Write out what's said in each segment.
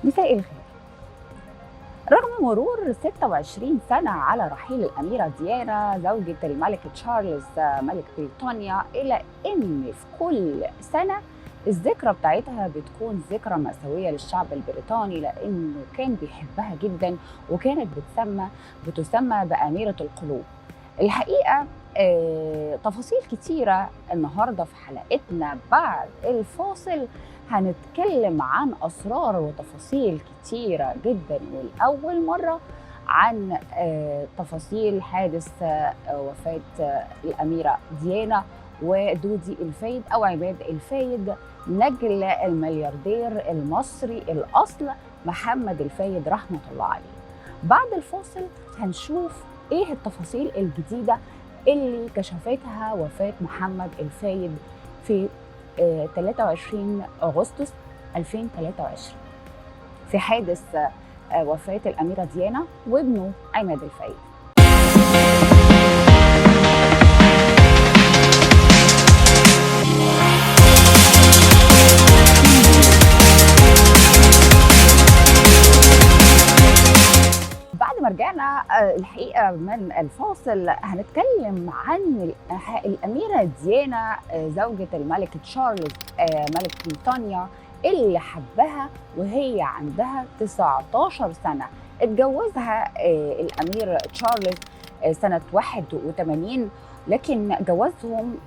مساء الخير. رغم مرور 26 سنة على رحيل الأميرة ديانا زوجة الملك تشارلز ملك بريطانيا، إلا إن في كل سنة الذكرى بتاعتها بتكون ذكرى مأساوية للشعب البريطاني، لأنه كان بيحبها جدا وكانت بتسمى بأميرة القلوب. الحقيقة تفاصيل كتيرة النهاردة في حلقتنا. بعد الفاصل هنتكلم عن أسرار وتفاصيل كتيرة جدا، والأول مرة عن تفاصيل حادث وفاة الأميرة ديانا ودودي الفايد أو عماد الفايد، نجل الملياردير المصري الأصل محمد الفايد رحمة الله عليه. بعد الفاصل هنشوف إيه التفاصيل الجديدة اللي كشفتها وفاة محمد الفايد في 23 أغسطس 2023 في حادث وفاة الأميرة ديانا وابنه عماد الفايد. بعد ما رجعنا الحقيقة من الفاصل هنتكلم عن الأميرة ديانا زوجة الملك تشارلز ملك بريطانيا، اللي حبها وهي عندها 19 سنة. اتجوزها الأمير تشارلز سنة 81، لكن جوازهم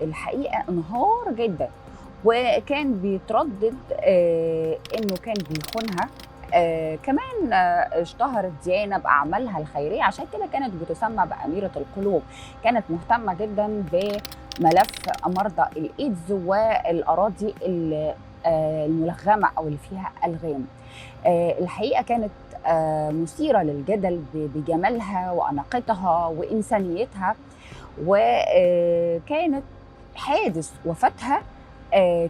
الحقيقة انهار جدا، وكان بيتردد انه كان بيخونها. كمان اشتهرت ديانا بأعمالها الخيرية، عشان كده كانت بتسمى بأميرة القلوب. كانت مهتمة جدا بملف مرضى الإيدز والأراضي الملغمة أو اللي فيها ألغام. الحقيقة كانت مثيرة للجدل بجمالها وأناقتها وإنسانيتها، وكانت حادث وفاتها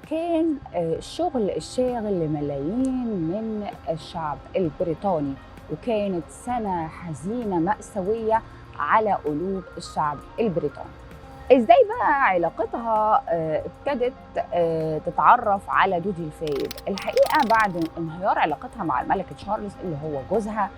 كان الشغل الشاغل لملايين من الشعب البريطاني، وكانت سنة حزينة مأساوية على قلوب الشعب البريطاني. ازاي بقى علاقتها ابتدت تتعرف على دودي الفايد؟ الحقيقة بعد انهيار علاقتها مع الملك تشارلز اللي هو جوزها،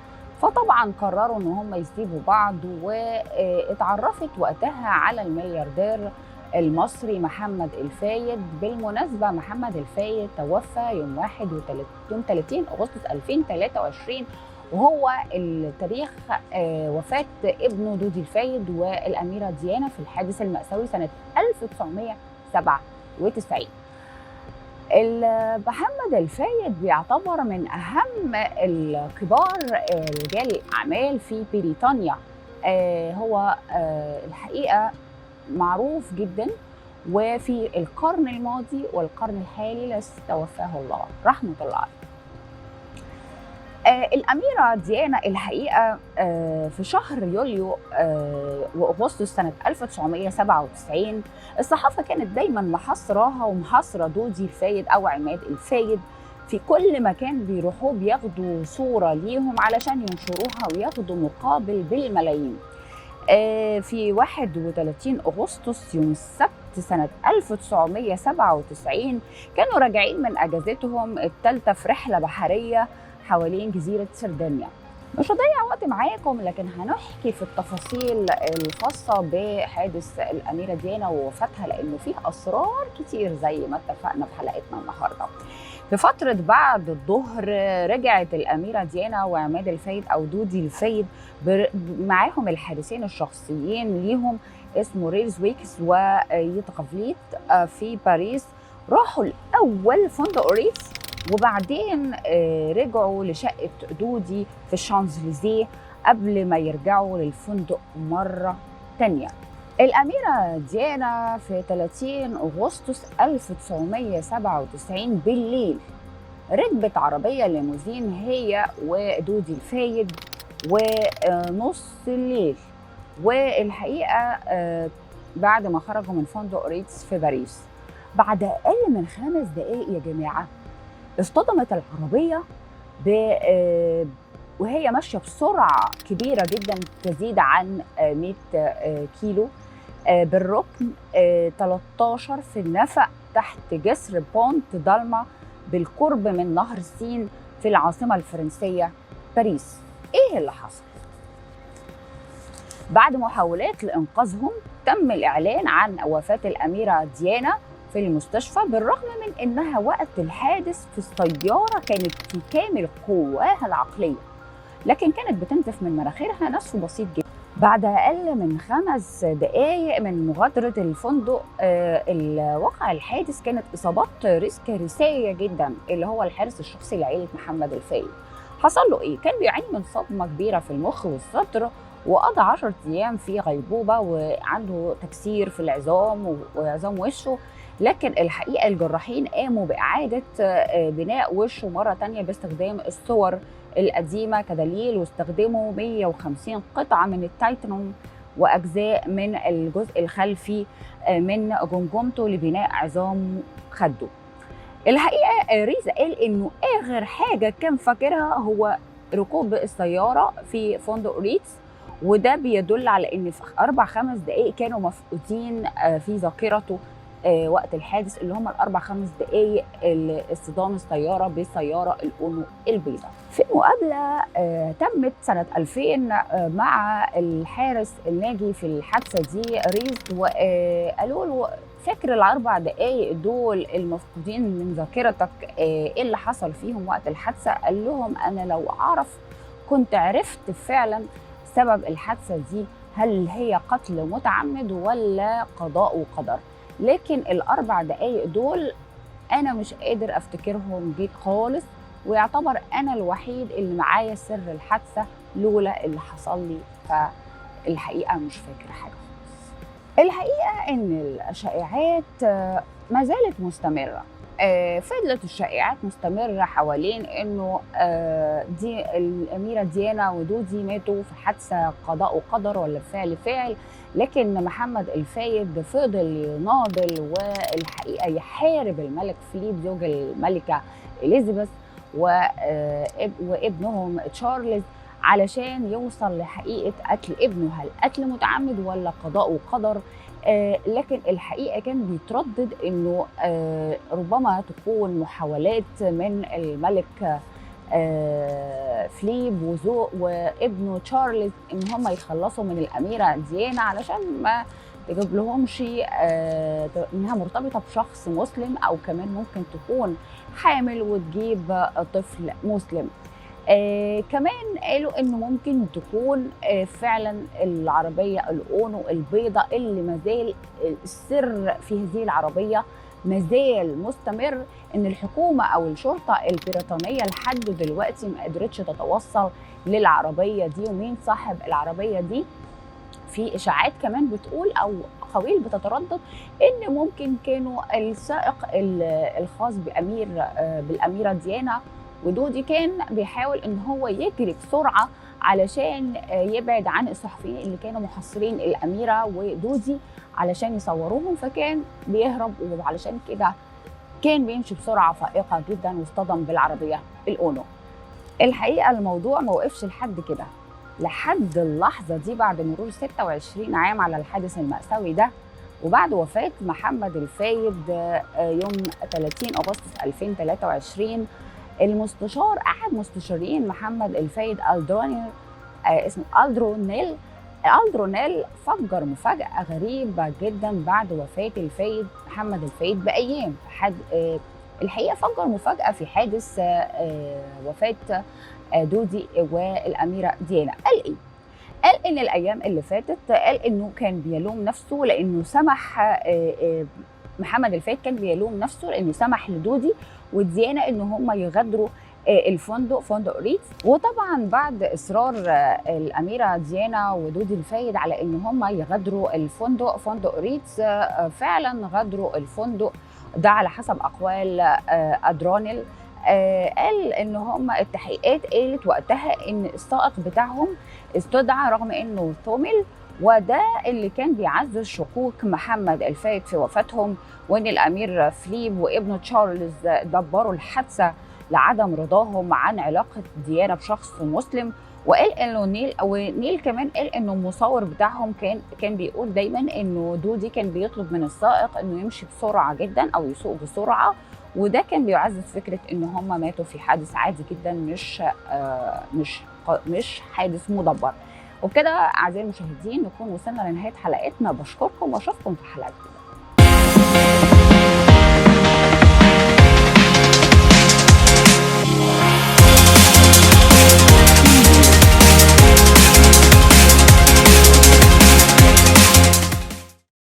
فطبعا قرروا ان هم يسيبوا بعض، واتعرفت وقتها على الملياردير المصري محمد الفايد. بالمناسبة محمد الفايد توفى يوم 31 أغسطس 2023، وهو التاريخ وفاة ابنه دودي الفايد والأميرة ديانا في الحادث المأساوي سنة 1997. محمد الفايد بيعتبر من أهم الكبار رجال الأعمال في بريطانيا. هو الحقيقة معروف جدا، وفي القرن الماضي والقرن الحالي لسه توفاه الله رحمة الله عليه. الأميرة ديانا الحقيقة في شهر يوليو وأغسطس سنة 1997 الصحافة كانت دايما محاصراها ومحاصرة دودي الفايد أو عماد الفايد. في كل مكان بيروحوا بياخدوا صورة ليهم علشان ينشروها وياخدوا مقابل بالملايين. في 31 أغسطس يوم السبت سنة 1997 كانوا راجعين من أجازتهم الثالثة في رحلة بحرية حوالين جزيرة سردينيا. مش هضيع وقت معاكم، لكن هنحكي في التفاصيل الخاصة بحادث الأميرة ديانا ووفاتها، لأنه فيه أسرار كتير زي ما اتفقنا في حلقتنا النهاردة. في فترة بعد الظهر رجعت الأميرة ديانا وعماد الفايد أو دودي الفايد معاهم الحارسين الشخصيين ليهم اسمه ريلز ويكس ويتقفليت في باريس. راحوا الأول فندق ريتز، وبعدين رجعوا لشقة دودي في الشانزليزيه قبل ما يرجعوا للفندق مرة تانية. الأميرة ديانا في 30 أغسطس 1997 بالليل ركبت عربية ليموزين هي ودودي الفايد ونص الليل، والحقيقة بعد ما خرجوا من فندق ريتز في باريس بعد أقل من 5 دقايق يا جماعة اصطدمت العربية وهي ماشية بسرعة كبيرة جدا تزيد عن 100 كيلو بالركن 13 في النفق تحت جسر بونت دالما بالقرب من نهر السين في العاصمة الفرنسية باريس. إيه اللي حصل؟ بعد محاولات لإنقاذهم تم الإعلان عن وفاة الأميرة ديانا في المستشفى، بالرغم من إنها وقت الحادث في السيارة كانت في كامل قواها العقلية، لكن كانت بتنزف من مناخيرها نزف بسيط جدا. بعد أقل من 5 دقايق من مغادرة الفندق وقع الحادث، كانت إصابات كارثية جدا اللي هو الحارس الشخصي لعائلة محمد الفايد. حصل له إيه؟ كان بيعاني من صدمة كبيرة في المخ والصدر، وقضى 10 أيام في غيبوبة وعنده تكسير في العظام وعظام وشه، لكن الحقيقة الجراحين قاموا بإعادة بناء وشه مرة تانية باستخدام الصور القديمة كدليل، واستخدموا 150 قطعة من التيتانوم وأجزاء من الجزء الخلفي من جمجمته لبناء عظام خده. الحقيقة ريزا قال إنه آخر حاجة كان فاكرها هو ركوب السيارة في فندق ريتز، وده بيدل على إن في 4-5 دقايق كانوا مفقودين في ذاكرته وقت الحادث، اللي هم ال4-5 دقايق اصطدام السيارة بالسيارة الأونو البيضاء. في مقابلة تمت سنة 2000 مع الحارس الناجي في الحادثة دي ريز، وقالوا له فاكر ال4 دقايق دول المفقودين من ذاكرتك ايه اللي حصل فيهم وقت الحادثة؟ قال لهم انا لو اعرف كنت عرفت فعلا سبب الحادثة دي، هل هي قتل متعمد ولا قضاء وقدر، لكن ال4 دقايق دول انا مش قادر افتكرهم جيد خالص، ويعتبر انا الوحيد اللي معايا سر الحادثة لولا اللي حصل لي، فالحقيقة مش فاكرة حاجة خالص. الحقيقة إن الشائعات ما زالت مستمرة. فضلت الشائعات مستمرة حوالين إنه دي الأميرة ديانا ودودي ماتوا في حادثة قضاء وقدر ولا فعل، لكن محمد الفايد فضل يناضل والحقيقة يحارب الملك فيليب زوج الملكة إليزابيث وابنهم تشارلز علشان يوصل لحقيقة قتل ابنه، هل قتل متعمد ولا قضاء وقدر. لكن الحقيقة كان بيتردد انه ربما تكون محاولات من الملك فليب وابنه تشارلز ان هم يتخلصوا من الأميرة ديانا علشان ما تجيب لهمش انها مرتبطة بشخص مسلم، او كمان ممكن تكون حامل وتجيب طفل مسلم. كمان قالوا انه ممكن تكون فعلا العربيه الاونو البيضاء اللي مازال السر في هذه العربيه مازال مستمر، ان الحكومه او الشرطه البريطانيه لحد دلوقتي ما قدرتش تتوصل للعربيه دي ومين صاحب العربيه دي. في اشاعات كمان بتقول او اقاويل بتتردد ان ممكن كانوا السائق الخاص بالاميره ديانا ودودي كان بيحاول ان هو يجري بسرعه علشان يبعد عن الصحفيين اللي كانوا محاصرين الاميره ودودي علشان يصوروهم، فكان بيهرب، وعلشان كده كان بيمشي بسرعه فائقه جدا واصطدم بالعربيه الاونو. الحقيقه الموضوع ما وقفش لحد كده، لحد اللحظه دي بعد مرور 26 عام على الحادث المأساوي ده، وبعد وفاه محمد الفايد يوم 30 اغسطس 2023 المستشار احد مستشارين محمد الفايد اسمه ألدرونيل فجر مفاجأة غريبة جدا بعد وفاة محمد الفايد بأيام. الحقيقة فجر مفاجأة في حادث وفاة دودي والأميرة ديانا. قال إيه؟ قال إن الأيام اللي فاتت قال إنه كان بيلوم نفسه لأنه سمح محمد الفايد كان بيلوم نفسه لأنه سمح لدودي وديانا إن هم يغادروا فندق ريتز. وطبعا بعد اصرار الاميره ديانا ودودي الفايد على ان هم يغادروا فندق ريتز، فعلا غادروا الفندق ده على حسب اقوال ادرونيل. قال ان هم التحقيقات قالت وقتها ان السائق بتاعهم استدعى رغم انه ثومل، وده اللي كان بيعزز شكوك محمد الفايد في وفاتهم، وان الامير فليب وابنه تشارلز دبروا الحادثه لعدم رضاهم عن علاقه ديانا بشخص مسلم. وقال انه نيل كمان قال انه المصور بتاعهم كان بيقول دايما انه دودي كان بيطلب من السائق انه يمشي بسرعه جدا او يسوق بسرعه، وده كان بيعزز فكره ان هم ماتوا في حادث عادي جدا، مش حادث مدبر. وبكده اعزائي المشاهدين نكون وصلنا لنهايه حلقتنا، بشكركم واشوفكم في حلقات جديدة.